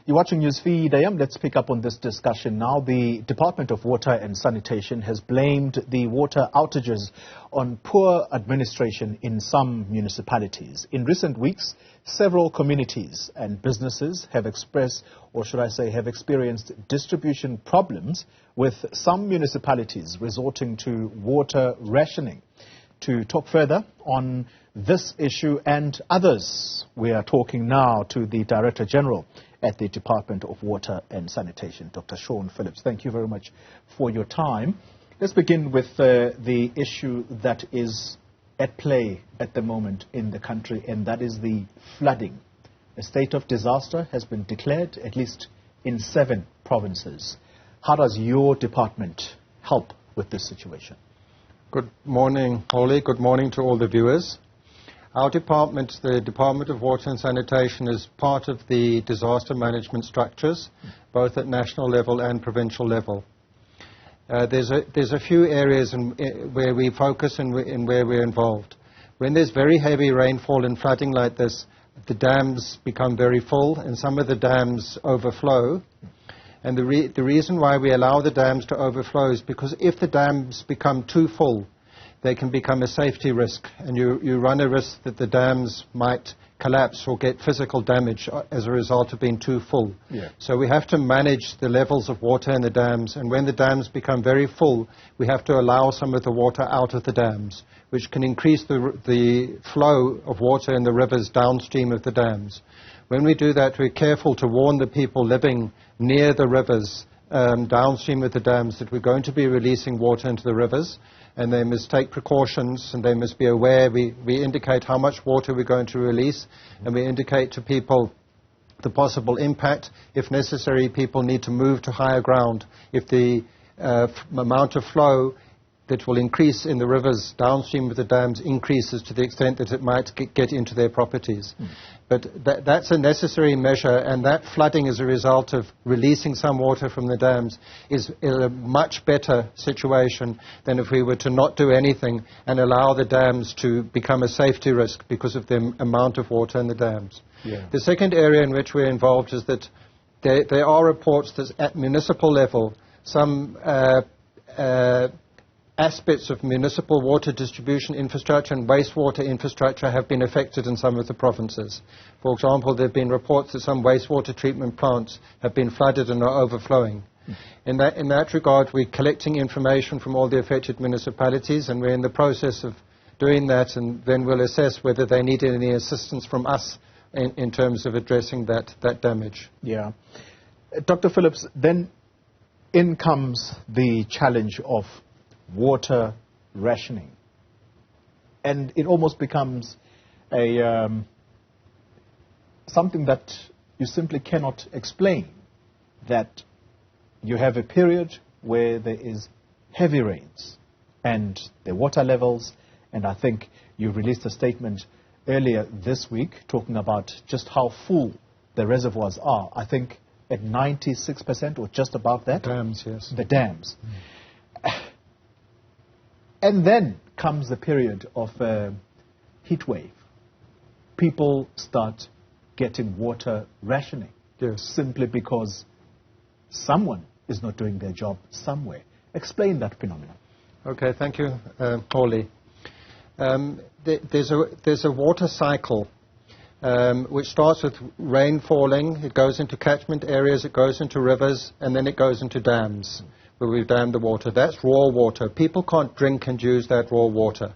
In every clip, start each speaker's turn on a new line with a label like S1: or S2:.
S1: You're watching Newsfeed AM. Let's pick up on this discussion now. The Department of Water and Sanitation has blamed the water outages on poor administration in some municipalities. In recent weeks, several communities and businesses have expressed, or should I say, have experienced distribution problems, with some municipalities resorting to water rationing. To talk further on this issue and others, we are talking now to the Director General at the Department of Water and Sanitation, Dr. Phillips. Thank you very much for your time. Let's begin with the issue that is at play at the moment in the country, and that is the flooding. A state of disaster has been declared, at least in 7 provinces. How does your department help with this situation?
S2: Good morning, Holly. Good morning to all the viewers. Our department, the Department of Water and Sanitation, is part of the disaster management structures, both at national level and provincial level. There's a few areas where we focus and where we're involved. When there's very heavy rainfall and flooding like this, the dams become very full and some of the dams overflow. And the reason why we allow the dams to overflow is because if the dams become too full, they can become a safety risk, and you run a risk that the dams might collapse or get physical damage as a result of being too full.
S1: Yeah.
S2: So we have to manage the levels of water in the dams, and when the dams become very full, we have to allow some of the water out of the dams, which can increase the flow of water in the rivers downstream of the dams. When we do that, we're careful to warn the people living near the rivers, downstream of the dams, that we're going to be releasing water into the rivers, and they must take precautions and they must be aware. We indicate how much water we're going to release, and we indicate to people the possible impact. If necessary, people need to move to higher ground if the amount of flow that will increase in the rivers downstream of the dams increases to the extent that it might get into their properties. But that's a necessary measure, and that flooding as a result of releasing some water from the dams is a much better situation than if we were to not do anything and allow the dams to become a safety risk because of the amount of water in the dams.
S1: Yeah.
S2: The second area in which we're involved is that there are reports that at municipal level some aspects of municipal water distribution infrastructure and wastewater infrastructure have been affected in some of the provinces. For example, there have been reports that some wastewater treatment plants have been flooded and are overflowing. In that regard, we're collecting information from all the affected municipalities, and we're in the process of doing that, and then we'll assess whether they need any assistance from us in terms of addressing that damage.
S1: Yeah. Dr. Phillips, then in comes the challenge of water rationing, and it almost becomes something that you simply cannot explain, that you have a period where there is heavy rains and the water levels, and I think you released a statement earlier this week talking about just how full the reservoirs are. I think at 96% or just above that.
S2: The dams, yes.
S1: The dams. And then comes the period of heat wave. People start getting water rationing,
S2: yes,
S1: simply because someone is not doing their job somewhere. Explain that phenomenon.
S2: Okay, thank you, Paulie. There's a water cycle which starts with rain falling. It goes into catchment areas, it goes into rivers, and then it goes into dams, where we've dammed the water. That's raw water. People can't drink and use that raw water.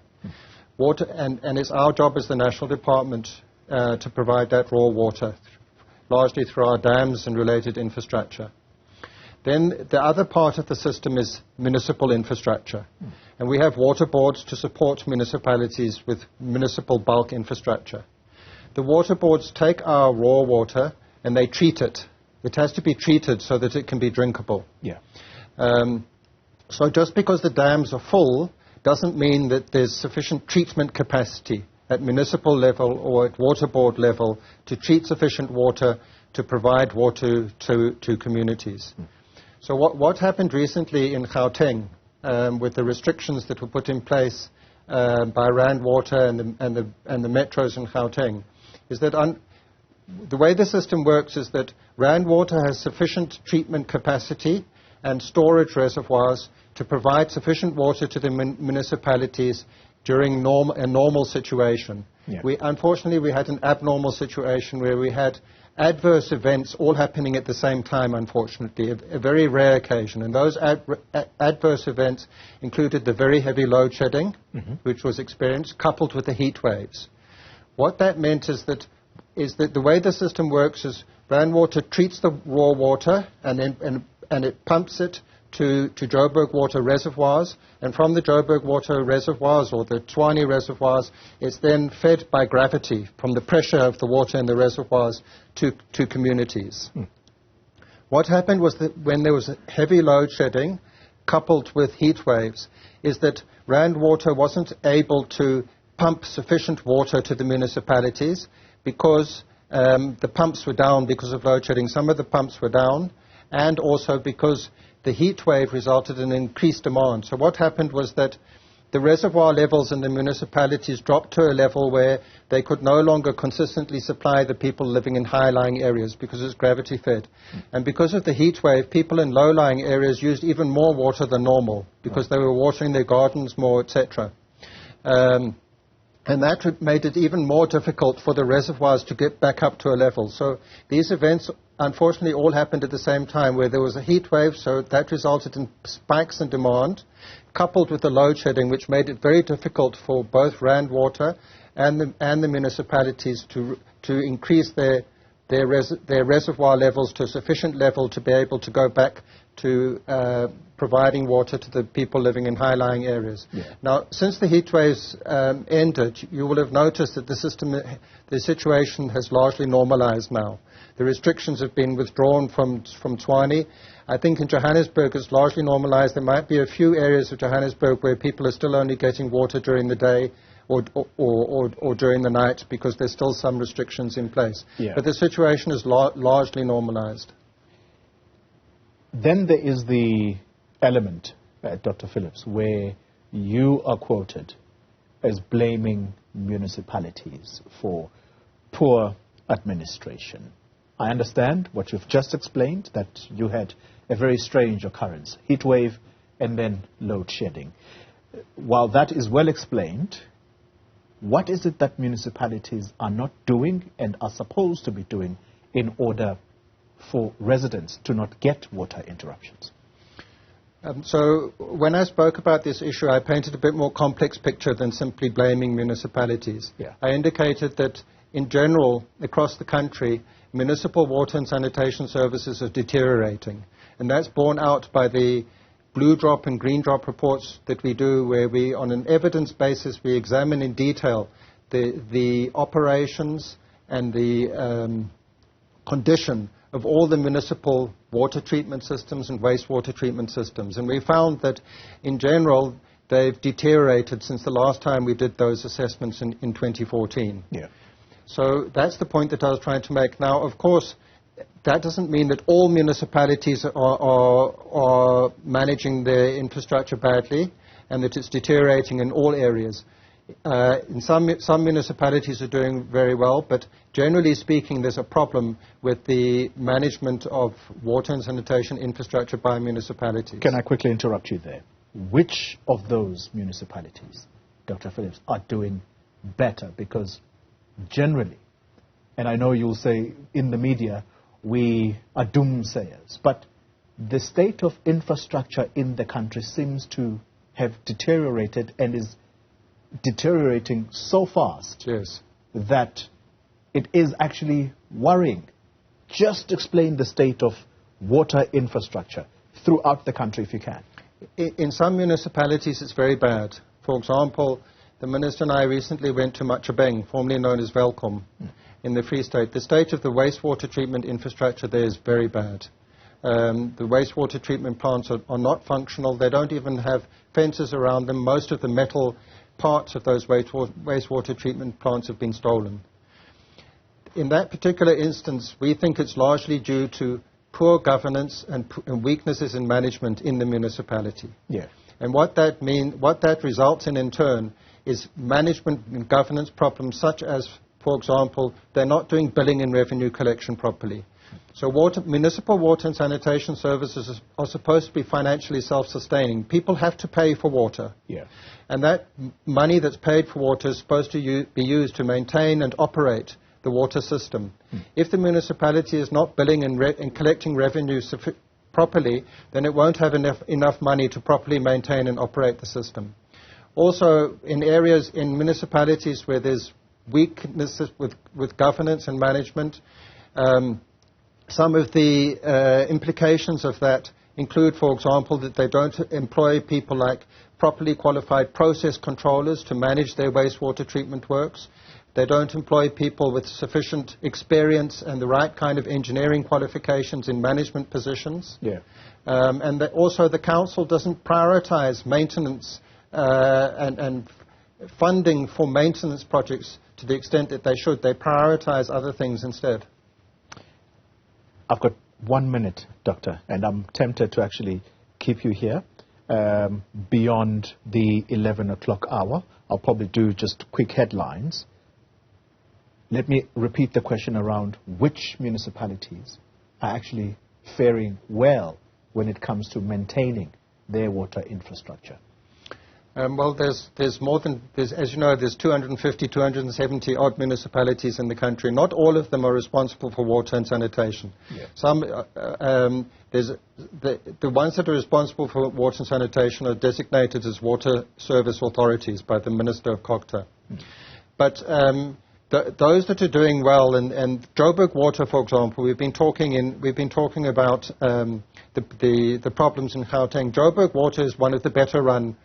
S2: And it's our job as the National Department to provide that raw water, largely through our dams and related infrastructure. Then the other part of the system is municipal infrastructure. And we have water boards to support municipalities with municipal bulk infrastructure. The water boards take our raw water and they treat it. It has to be treated so that it can be drinkable.
S1: Yeah.
S2: So just because the dams are full doesn't mean that there's sufficient treatment capacity at municipal level or at water board level to treat sufficient water to provide water to communities. So what happened recently in Gauteng with the restrictions that were put in place by Rand Water and the metros in Gauteng is that the way the system works is that Rand Water has sufficient treatment capacity and storage reservoirs to provide sufficient water to the municipalities during a normal situation.
S1: Yeah.
S2: Unfortunately, we had an abnormal situation where we had adverse events all happening at the same time, unfortunately, a very rare occasion. And those adverse events included the very heavy load shedding, which was experienced, coupled with the heat waves. What that meant is that the way the system works is Rand Water treats the raw water and it pumps it to Joburg water reservoirs, and from the Joburg water reservoirs or the Tshwane reservoirs, it's then fed by gravity from the pressure of the water in the reservoirs to communities. What happened was that when there was heavy load shedding coupled with heat waves, is that Rand Water wasn't able to pump sufficient water to the municipalities because the pumps were down because of load shedding. Some of the pumps were down, and also because the heat wave resulted in increased demand. So what happened was that the reservoir levels in the municipalities dropped to a level where they could no longer consistently supply the people living in high-lying areas because it's gravity-fed. And because of the heat wave, people in low-lying areas used even more water than normal because they were watering their gardens more, etc. And that made it even more difficult for the reservoirs to get back up to a level. So these events, unfortunately, all happened at the same time, where there was a heat wave, so that resulted in spikes in demand, coupled with the load shedding, which made it very difficult for both Rand Water and the municipalities to increase their reservoir levels to a sufficient level to be able to go back to providing water to the people living in high-lying areas. Yeah. Now, since the heat waves ended, you will have noticed that the situation has largely normalized now. The restrictions have been withdrawn from Tshwane. I think in Johannesburg it's largely normalized. There might be a few areas of Johannesburg where people are still only getting water during the day or during the night because there's still some restrictions in place. Yeah. But the situation is largely normalized.
S1: Then there is the element, Dr. Phillips, where you are quoted as blaming municipalities for poor administration. I understand what you've just explained, that you had a very strange occurrence, heat wave and then load shedding. While that is well explained, what is it that municipalities are not doing and are supposed to be doing in order for residents to not get water interruptions?
S2: So when I spoke about this issue, I painted a bit more complex picture than simply blaming municipalities. Yeah. I indicated that in general, across the country, municipal water and sanitation services are deteriorating. And that's borne out by the blue drop and green drop reports that we do, where we, on an evidence basis, we examine in detail the operations and the condition of all the municipal water treatment systems and wastewater treatment systems. And we found that, in general, they've deteriorated since the last time we did those assessments in 2014. Yeah. So that's the point that I was trying to make. Now, of course, that doesn't mean that all municipalities are managing their infrastructure badly and that it's deteriorating in all areas. In some municipalities are doing very well, but generally speaking, there's a problem with the management of water and sanitation infrastructure by municipalities.
S1: Can I quickly interrupt you there? Which of those municipalities, Dr. Phillips, are doing better? Because generally, and I know you'll say in the media, we are doomsayers, but the state of infrastructure in the country seems to have deteriorated and is deteriorating so fast, yes, that it is actually worrying. Just explain the state of water infrastructure throughout the country if you can.
S2: In some municipalities it's very bad. For example, the Minister and I recently went to Machabeng, formerly known as Welkom, in the Free State. The state of the wastewater treatment infrastructure there is very bad. The wastewater treatment plants are not functional. They don't even have fences around them. Most of the metal parts of those wastewater treatment plants have been stolen. In that particular instance, we think it's largely due to poor governance and weaknesses in management in the municipality. Yeah. And what that results in turn, is management and governance problems such as for example, they're not doing billing and revenue collection properly. So municipal water and sanitation services are supposed to be financially self-sustaining. People have to pay for water.
S1: Yeah.
S2: And that money that's paid for water is supposed to be used to maintain and operate the water system. If the municipality is not billing and collecting revenue properly, then it won't have enough money to properly maintain and operate the system. Also, in areas, in municipalities where there's weaknesses with governance and management, some of the implications of that include, for example, that they don't employ people like properly qualified process controllers to manage their wastewater treatment works. They don't employ people with sufficient experience and the right kind of engineering qualifications in management positions.
S1: Yeah.
S2: And also the council doesn't prioritize maintenance and funding for maintenance projects to the extent that they should. They prioritize other things instead.
S1: I've got 1 minute, Doctor, and I'm tempted to actually keep you here beyond the 11 o'clock hour. I'll probably do just quick headlines. Let me repeat the question around which municipalities are actually faring well when it comes to maintaining their water infrastructure.
S2: Well, there's more than, as you know, there's 250, 270 odd municipalities in the country. Not all of them are responsible for water and sanitation.
S1: Yeah.
S2: Some, there's the ones that are responsible for water and sanitation are designated as water service authorities by the Minister of Cogta. But those that are doing well, and Joburg Water, for example, we've been talking about the problems in Gauteng. Joburg Water is one of the better run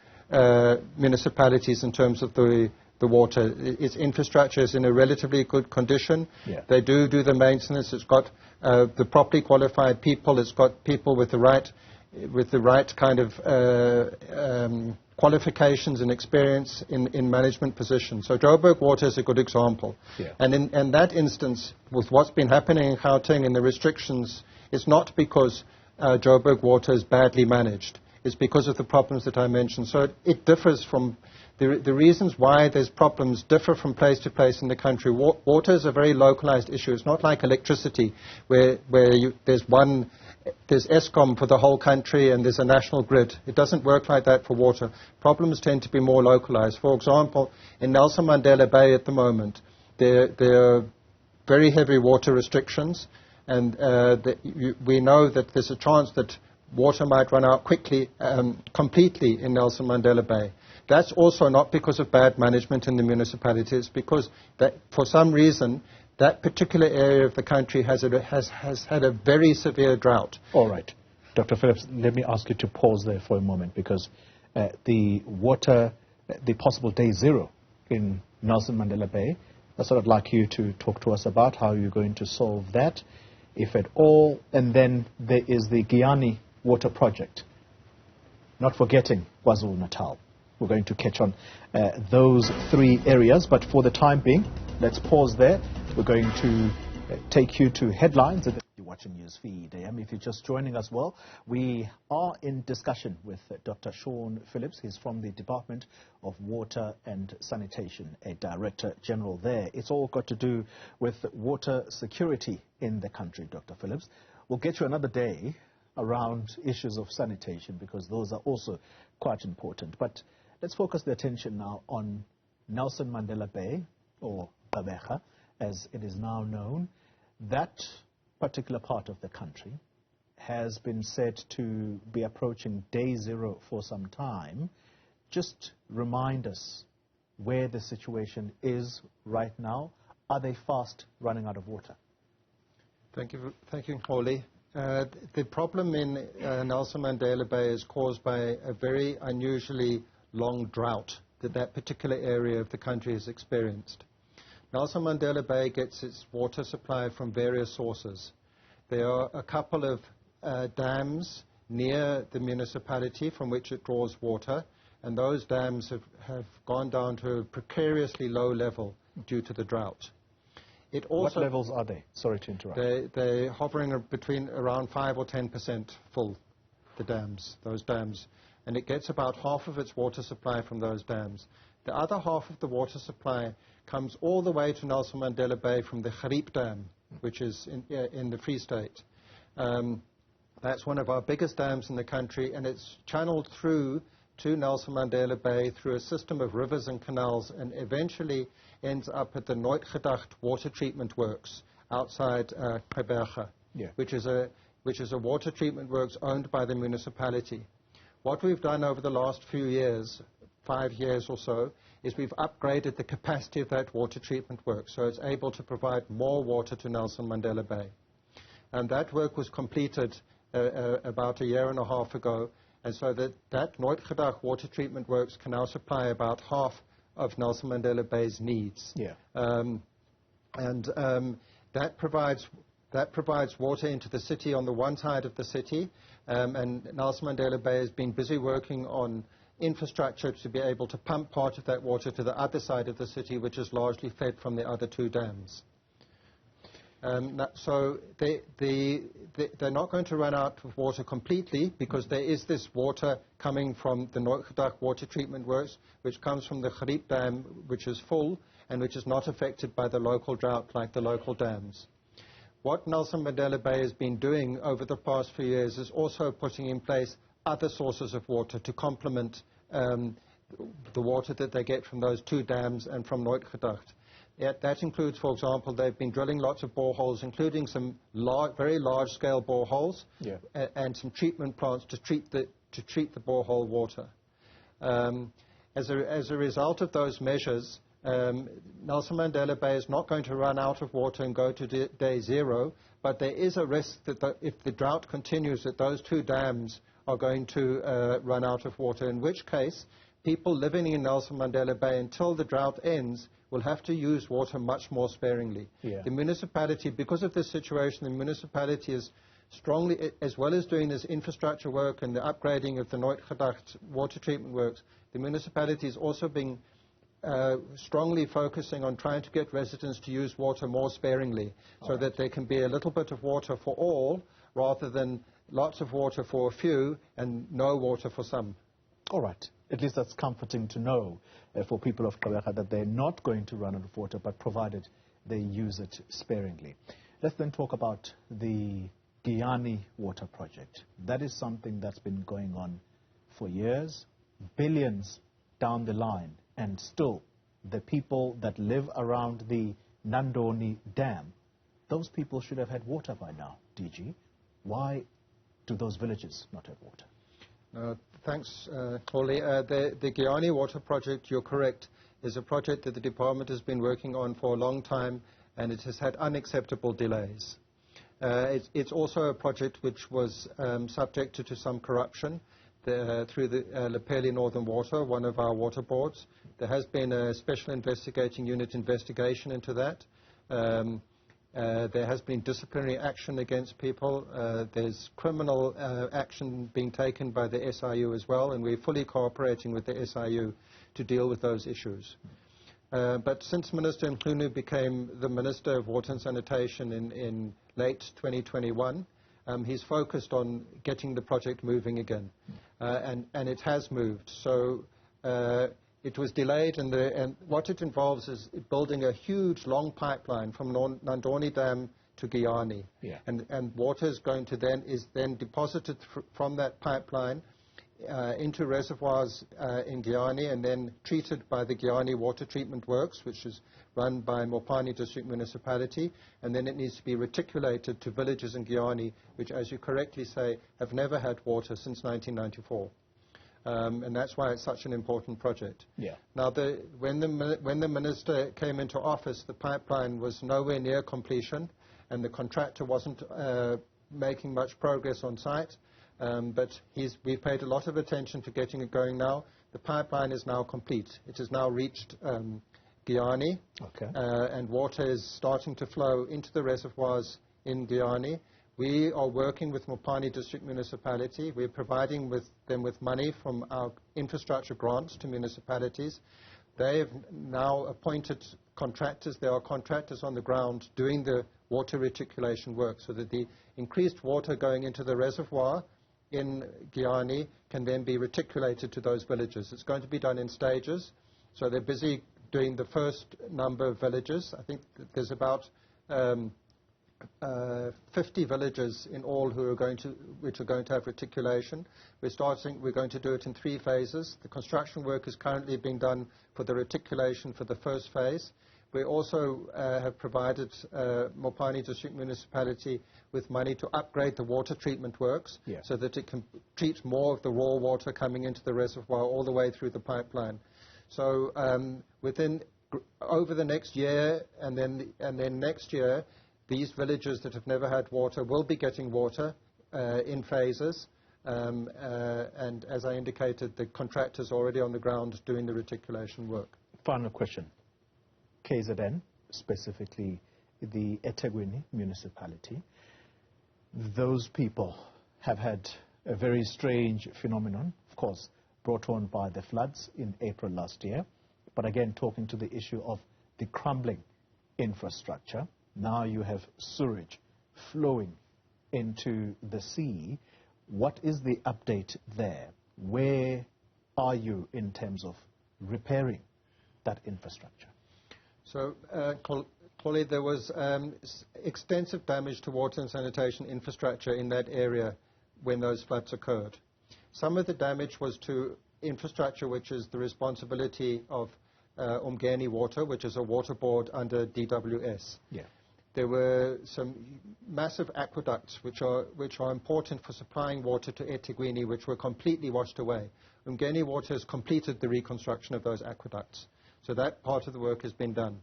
S2: municipalities in terms of the water. Its infrastructure is in a relatively good condition.
S1: Yeah.
S2: They do the maintenance. It's got the properly qualified people. It's got people with the right kind of qualifications and experience in management positions. So Joburg Water is a good example.
S1: Yeah.
S2: And in that instance, with what's been happening in Gauteng and the restrictions, it's not because Joburg Water is badly managed. It's because of the problems that I mentioned. So it differs from, the reasons why there's problems differ from place to place in the country. Water is a very localized issue. It's not like electricity where there's ESCOM for the whole country and there's a national grid. It doesn't work like that for water. Problems tend to be more localized. For example, in Nelson Mandela Bay at the moment, there are very heavy water restrictions, and we know that there's a chance that water might run out quickly, completely in Nelson Mandela Bay. That's also not because of bad management in the municipalities, because that, for some reason, that particular area of the country has had a very severe drought.
S1: All right. Dr. Phillips, let me ask you to pause there for a moment, because the possible day zero in Nelson Mandela Bay, I'd sort of like you to talk to us about how you're going to solve that, if at all. And then there is the Guyani water project, not forgetting KwaZulu-Natal. We're going to catch on those three areas, but for the time being, let's pause there. We're going to take you to headlines. You're watching Newsfeed AM. If you're just joining us, well, we are in discussion with Dr. Sean Phillips. He's from the Department of Water and Sanitation, a Director General there. It's all got to do with water security in the country, Dr. Phillips. We'll get you another day around issues of sanitation, because those are also quite important. But let's focus the attention now on Nelson Mandela Bay, or Gqeberha, as it is now known. That particular part of the country has been said to be approaching day zero for some time. Just remind us where the situation is right now. Are they fast running out of water?
S2: Thank you, Holly. The problem in Nelson Mandela Bay is caused by a very unusually long drought that particular area of the country has experienced. Nelson Mandela Bay gets its water supply from various sources. There are a couple of dams near the municipality from which it draws water, and those dams have gone down to a precariously low level due to the drought.
S1: What levels are they? Sorry to interrupt.
S2: They're hovering between around 5 or 10% full, those dams. And it gets about half of its water supply from those dams. The other half of the water supply comes all the way to Nelson Mandela Bay from the Phillips Dam, which is in the Free State. That's one of our biggest dams in the country, and it's channeled through to Nelson Mandela Bay through a system of rivers and canals, and eventually ends up at the Nooit Gedacht water treatment works outside Gqeberha, which is a water treatment works owned by the municipality. What we've done over the last few years, 5 years or so, is we've upgraded the capacity of that water treatment work, so it's able to provide more water to Nelson Mandela Bay. And that work was completed about a year and a half ago, and so that Nooit Gedacht water treatment works can now supply about half of Nelson Mandela Bay's needs. That provides water into the city on the one side of the city, and Nelson Mandela Bay has been busy working on infrastructure to be able to pump part of that water to the other side of the city, which is largely fed from the other two dams. So they're not going to run out of water completely, because there is this water coming from the Nooit Gedacht water treatment works, which comes from the Phillips Dam, which is full and which is not affected by the local drought like the local dams. What Nelson Mandela Bay has been doing over the past few years is also putting in place other sources of water to complement the water that they get from those two dams and from Nooit Gedacht. That includes, for example, they've been drilling lots of boreholes, including some very large-scale boreholes, and some treatment plants to treat the borehole water. As a result of those measures, Nelson Mandela Bay is not going to run out of water and go to day zero, but there is a risk that if the drought continues, that those two dams are going to run out of water, in which case people living in Nelson Mandela Bay until the drought ends will have to use water much more sparingly. The municipality, because of this situation, the municipality is strongly, as well as doing this infrastructure work and the upgrading of the Nooit Gedacht water treatment works, the municipality is also being strongly focusing on trying to get residents to use water more sparingly, so that there can be a little bit of water for all, rather than lots of water for a few and no water for some.
S1: All right. At least that's comforting to know for people of Gqeberha that they're not going to run out of water, but provided they use it sparingly. Let's then talk about the Guyani water project. That is something that's been going on for years, billions down the line, and still the people that live around the Nandoni Dam, those people should have had water by now, DG. Why do those villages not have water?
S2: Thanks, Holly. The Guyani water project, you're correct, is a project that the department has been working on for a long time, and it has had unacceptable delays. It's also a project which was subjected to some corruption through the Lepeli Northern Water, one of our water boards. There has been a special investigating unit investigation into that. There has been disciplinary action against people. There's criminal action being taken by the SIU as well, and we're fully cooperating with the SIU to deal with those issues. But since Minister Mhlunu became the Minister of Water and Sanitation in late 2021, he's focused on getting the project moving again, and it has moved. So it was delayed, and what it involves is building a huge, long pipeline from Nandoni Dam to Guyani, and water is going to is then deposited from that pipeline into reservoirs in Guyani, and then treated by the Guyani Water Treatment Works, which is run by Mopani District Municipality, and then it needs to be reticulated to villages in Guyani, which, as you correctly say, have never had water since 1994. And that's why it's such an important project. Now, when the minister came into office, the pipeline was nowhere near completion, and the contractor wasn't making much progress on site. But we've paid a lot of attention to getting it going now. The pipeline is now complete. It has now reached Guyani, and water is starting to flow into the reservoirs in Guyani. We are working with Mopani District Municipality. We're providing them with money from our infrastructure grants to municipalities. They have now appointed contractors. There are contractors on the ground doing the water reticulation work, so that the increased water going into the reservoir in Guyani can then be reticulated to those villages. It's going to be done in stages, so they're busy doing the first number of villages. I think that there's about 50 villages in all which are going to have reticulation. We're going to do it in 3 phases. The construction work is currently being done for the reticulation for the first phase. We also have provided Mopani District Municipality with money to upgrade the water treatment works so that it can treat more of the raw water coming into the reservoir all the way through the pipeline. So over the next year and then next year, these villages that have never had water will be getting water in phases. And as I indicated, the contractor's already on the ground doing the reticulation work.
S1: Final question. KZN, specifically the eThekwini municipality, those people have had a very strange phenomenon, of course, brought on by the floods in April last year. But again, talking to the issue of the crumbling infrastructure, now you have sewage flowing into the sea. What is the update there? Where are you in terms of repairing that infrastructure?
S2: So, Chloe, there was extensive damage to water and sanitation infrastructure in that area when those floods occurred. Some of the damage was to infrastructure which is the responsibility of Guyani Water, which is a water board under DWS.
S1: Yeah.
S2: There were some massive aqueducts which are important for supplying water to eThekwini, which were completely washed away. Guyani Water has completed the reconstruction of those aqueducts. So that part of the work has been done.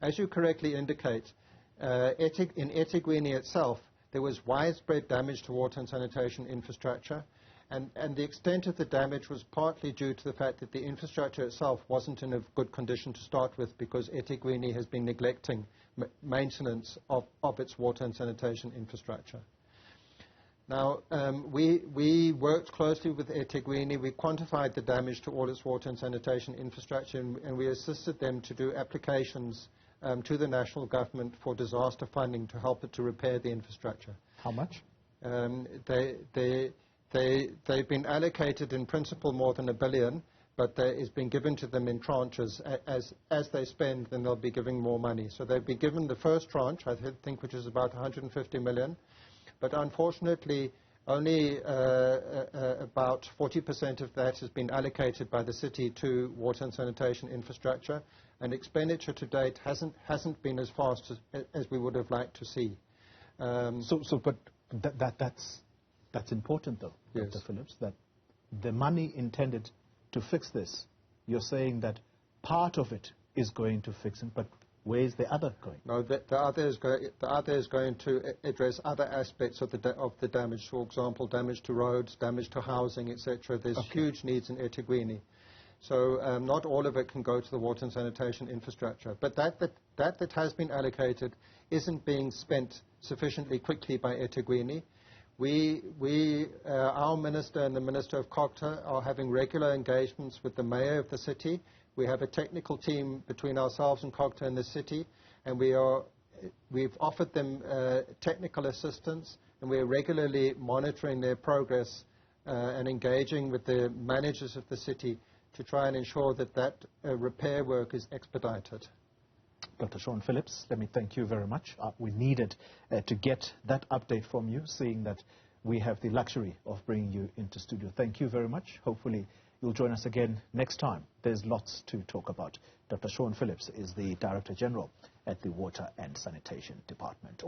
S2: As you correctly indicate, in eThekwini itself, there was widespread damage to water and sanitation infrastructure, and the extent of the damage was partly due to the fact that the infrastructure itself wasn't in a good condition to start with, because eThekwini has been neglecting maintenance of its water and sanitation infrastructure. Now, we worked closely with eThekwini. We quantified the damage to all its water and sanitation infrastructure, and we assisted them to do applications to the national government for disaster funding to help it to repair the infrastructure.
S1: How much?
S2: They've been allocated in principle more than $1 billion, but it's been given to them in tranches. As they spend, then they'll be giving more money. So they've been given the first tranche, I think, which is about 150 million. But unfortunately, only about 40% of that has been allocated by the city to water and sanitation infrastructure, and expenditure to date hasn't been as fast as we would have liked to see.
S1: But that's important, though, yes. Dr. Phillips, that the money intended to fix this, you're saying that part of it is going to fix it, but where is the other going?
S2: No, the other is going to address other aspects of the damage. For example, damage to roads, damage to housing, etc. There's huge needs in eThekwini. So not all of it can go to the water and sanitation infrastructure. But that has been allocated isn't being spent sufficiently quickly by eThekwini. Our minister and the Minister of Cogta are having regular engagements with the mayor of the city. We have a technical team between ourselves and Cogta and the city, and we've offered them technical assistance, and we are regularly monitoring their progress and engaging with the managers of the city to try and ensure that repair work is expedited.
S1: Dr. Sean Phillips, let me thank you very much. We needed to get that update from you, seeing that we have the luxury of bringing you into studio. Thank you very much. Hopefully you'll join us again next time. There's lots to talk about. Dr. Sean Phillips is the Director General at the Water and Sanitation Department.